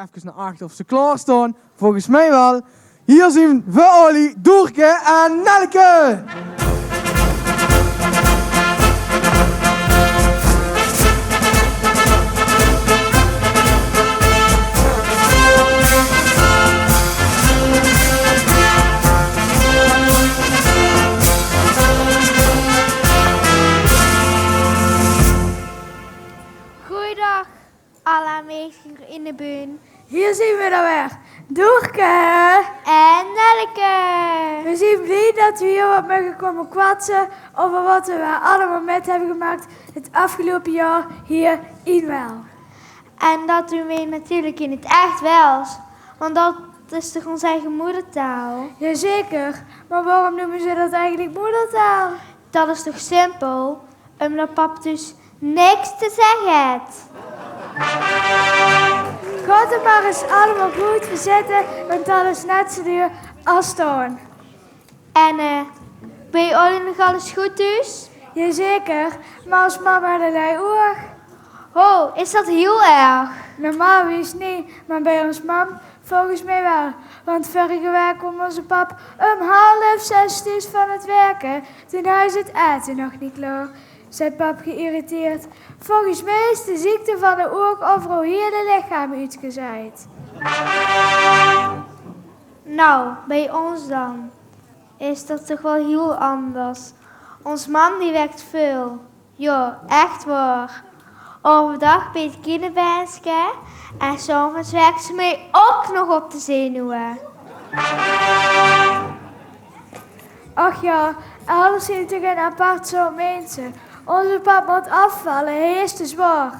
even naar achter of ze klaar staan. Volgens mij wel. Hier zien we Olly, Doerke en Nelke. Goeiedag, alle aanwezigen in de buurt. Hier zien we dan weer Doerke En Nelke. We zijn blij dat we hier wat mogen komen kwartsen over wat we allemaal met hebben gemaakt het afgelopen jaar hier in Wel. En dat doen we natuurlijk in het echt Wels. Want dat is toch onze eigen moedertaal? Jazeker, maar waarom noemen ze dat eigenlijk moedertaal? Dat is toch simpel? Omdat pap dus niks te zeggen heeft. Gaat het maar eens allemaal goed verzetten, want dat is net zo duur als toon. En ben je Olly nog alles goed dus? Jazeker, maar als mama de lui oor. Oh, is dat heel erg? Normaal is niet, maar bij ons mam volgens mij wel. Want vorige week kwam onze pap om 5:30 van het werken. Toen hij het eten nog niet klaar. Zei pap geïrriteerd. Volgens mij is de ziekte van de oog over het hele lichaam uitgezaaid. Nou, bij ons dan is dat toch wel heel anders. Ons man die werkt veel. Ja, echt waar. Overdag bij het kinderwensje en s'avonds werkt ze mij ook nog op de zenuwen. Ach ja, alles is toch een apart soort mensen. Onze pap moet afvallen, hij is te zwaar.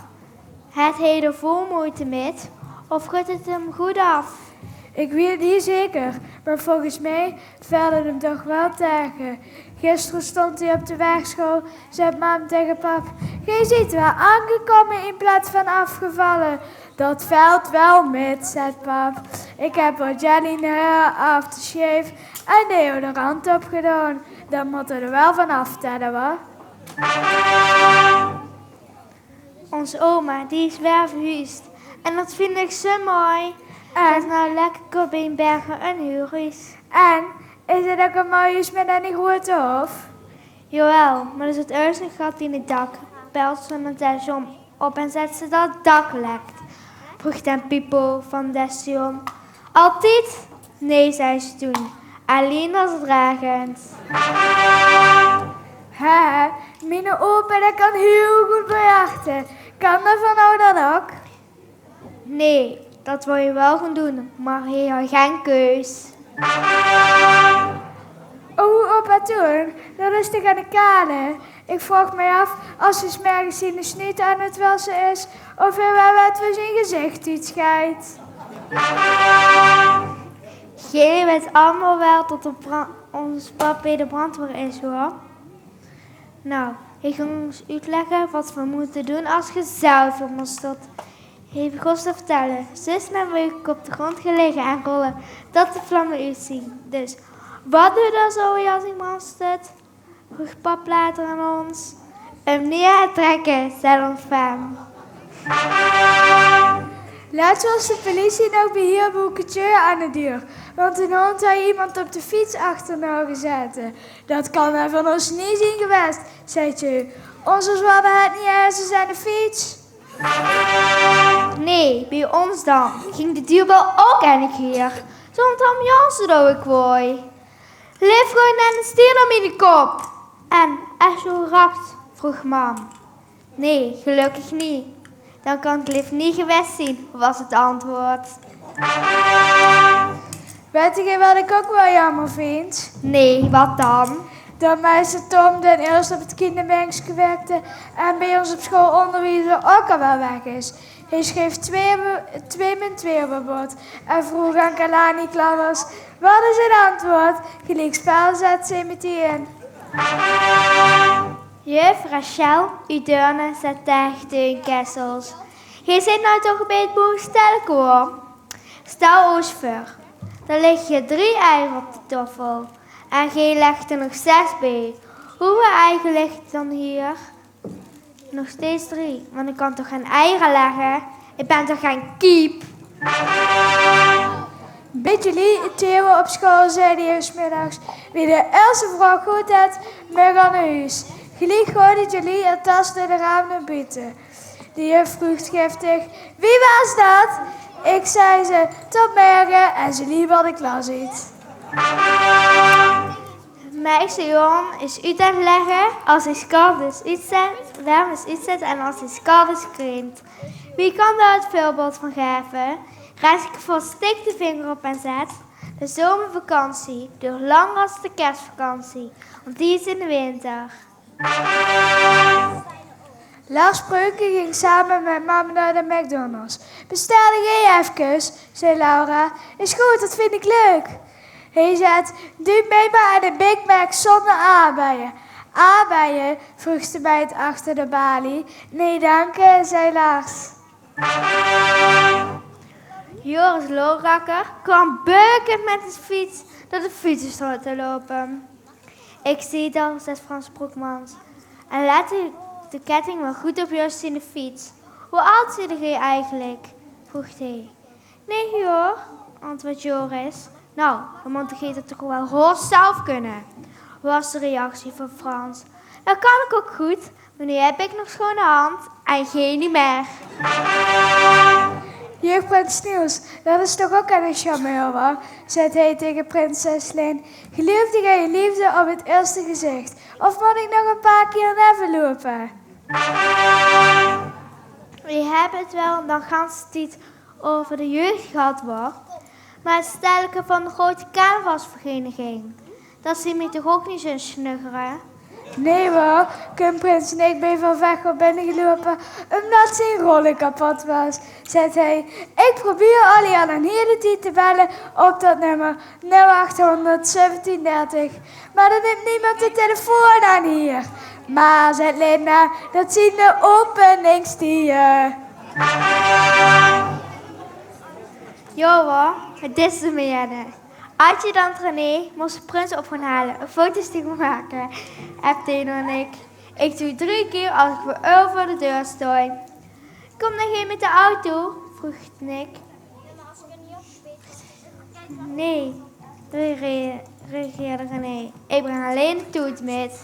Het heeft er vol moeite met, of gaat het hem goed af? Ik weet niet zeker, maar volgens mij valt het hem toch wel tegen. Gisteren stond hij op de weegschaal, zei mam tegen pap: "Jij ziet wel aangekomen in plaats van afgevallen." "Dat valt wel met," zei pap. "Ik heb wat Jenny haar aftershave en deodorant opgedaan. Dan moet er wel van aftellen, hoor." Onze oma, die is weer verhuisd. En dat vind ik zo mooi. Dat is nou lekker bij een bergen een huurhuis. En is het ook een mooi huis met een grote hof? Jawel, maar er zit eerst een gat in het dak. Belt ze met de zon op en zet ze dat het dak lekt. Vroeg ten Pipo van de station. Altijd? Nee, zei ze toen. Alleen als het regent. Hè, mijn opa dat kan heel goed bejachten. Kan dat van nou dan ook? Nee, dat wil je wel gaan doen, maar hij had geen keus. Oh, opa toen, dat is toch aan de kade? Ik vraag me af, als hij 's morgens in de sniet aan het wassen is, of hij wel wat voor zijn gezicht iets scheidt. Jij weet allemaal wel dat onze pap bij de brandweer is, hoor. Nou, ik ga ons uitleggen wat we moeten doen als je zelf vermostert. Hij begon te vertellen. Zus met mijn op de grond gelegen en rollen, dat de vlammen uitzien. Dus, wat doe je dan zo als iemand staat? Vroeg pap later aan ons. Hem neer trekken, zei ons fam. Laatst was de politie nog bij hier boeketje aan de deur. Want een hond had iemand op de fiets achterna gezeten. Dat kan hij van ons niet zien geweest, zei ze. Onze hadden het niet eens aan de fiets. Nee, bij ons dan. Ging de deurbel ook en ik hier. Zo'n ambiance doe ik wooi. Leef gewoon en een stier om in de kop. En, is zo rakt? Vroeg mam. Nee, gelukkig niet. Dan kan het lief niet geweest zien, was het antwoord. Weet je wat ik ook wel jammer vind? Nee, wat dan? Dat meisje Tom den eerst op het kinderbankje werkte en bij ons op school onderwijzer ook al wel weg is. Hij schreef 2 op het bord en vroeg aan Kalani klaar was: "Wat is het antwoord?" Gelijk spel zet ze meteen. Juf Rachel, u deurne zet tegen de kessels. Jij zit nou toch bij het boek Stelkoor? Stel ons voor. Dan leg je 3 eieren op de tafel. En jij legt er nog 6 bij. Hoeveel eieren ligt dan hier? Nog steeds 3, want ik kan toch geen eieren leggen? Ik ben toch geen kiep? Met jullie Theo op school zei hij 's middags: wie de eerste vraag goed heeft, mag aan huis. Gelijk gooide jullie een tas door de raam naar buiten. De juf vroeg giftig: wie was dat? Ik zei ze: tot morgen, en ze liep wat de klas uit. Meisje Johan is uit aan het leggen. Als hij koud is uitzet, warm is uitzet en als hij koud is krimpt. Wie kan daar het voorbeeld van geven? Rijs ik volstik de vinger op en zet. De zomervakantie duurt langer als de kerstvakantie, want die is in de winter. Lars Spreuken ging samen met mama naar de McDonald's. Bestelde jij even, zei Laura. Is goed, dat vind ik leuk. Hij zei: doe mee maar aan de Big Mac zonder aardbeien. Aardbeien, vroeg de meid achter de balie. Nee, dank je, zei Lars. Joris Loorakker kwam beukend met de fiets door de fietsenstraat te lopen. Ik zie het al, zei Frans Broekmans. En let de ketting wel goed op Jostine fiets. Hoe oud zie jij eigenlijk? Vroeg hij. 9 jaar, antwoordt Joris. Nou, dan moet je het toch wel hoor zelf kunnen, was de reactie van Frans. Dat kan ik ook goed, maar nu heb ik nog schone hand en geen niet meer. Jeugdprins Niels, dat is toch ook aan een charmeur, hoor, zei hij tegen prinses Lin. Geloofde jij je liefde op het eerste gezicht? Of moet ik nog een paar keer even lopen? Je hebt het wel dan gans tijd over de jeugd gehad wordt, maar het stelken van de grote carnavalsvereniging, dat zie me toch ook niet zo snuggeren? Nee hoor, Prins en ik ben van weg op binnengelopen omdat zijn rollen kapot was, zei hij. Ik probeer al aan een hele tijd te bellen op dat nummer 0800 1730. Maar dan neemt niemand de telefoon aan hier. Maar, zei Linda, dat zien de openingstieën. Jo, het is de mijne. Als je dan René moest de prins op gaan halen, een fotostiek maken, heb Tino en ik. Ik doe 3 keer als ik voor voor de deur sta. Kom dan geen met de auto? Vroeg Nick. Nee, reageerde René. Ik breng alleen de toet met.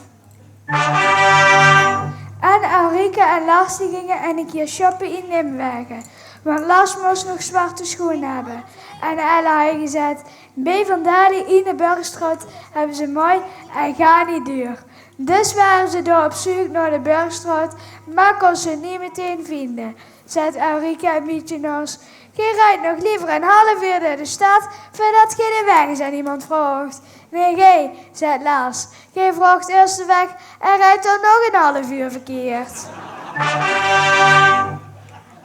En Ulrike en Lars die gingen een keer shoppen in Nimwegen. Want Lars moest nog zwarte schoenen hebben. En Ella had gezegd: bij vandaar die in de Burgstraat hebben ze mooi en gaan niet duur. Dus waren ze door op zoek naar de Burgstraat, maar kon ze niet meteen vinden. Zei Ulrike en Mietje Noors: je rijdt nog liever een half uur door de stad voordat je de weg is aan iemand vraagt. Nee, gij, zei Lars. Gij vraagt eerst de weg en rijdt dan nog een half uur verkeerd.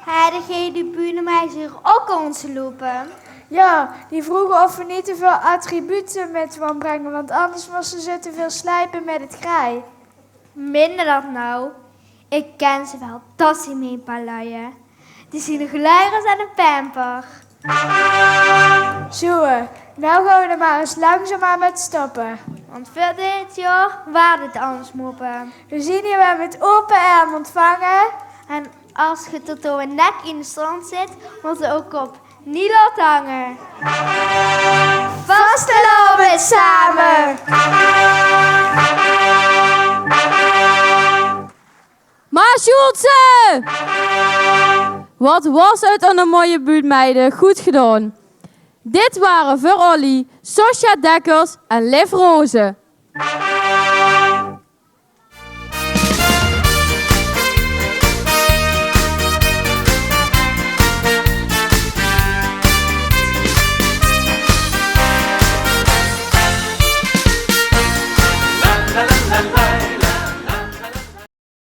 Hadden jij die buurmeisje hier ook ons lopen? Ja, die vroegen of we niet te veel attributen met wilden brengen, want anders moesten ze te veel slijpen met het grij. Minder dat nou. Ik ken ze wel, dat zijn mijn paar luien. Die zien er gelijk als aan een pamper. Zo, nou gaan we er maar eens langzaamaan met stoppen. Want voor dit jaar waar het anders moppen. We zien je wel met open arm ontvangen. En als je tot door een nek in de strand zit, moet je ook op niet laten hangen. Vastelopen samen! Maar Schulze! Wat was het aan de mooie buurtmeiden goed gedaan. Dit waren voor Olly, Sosja Dekkers en Liv Rozen.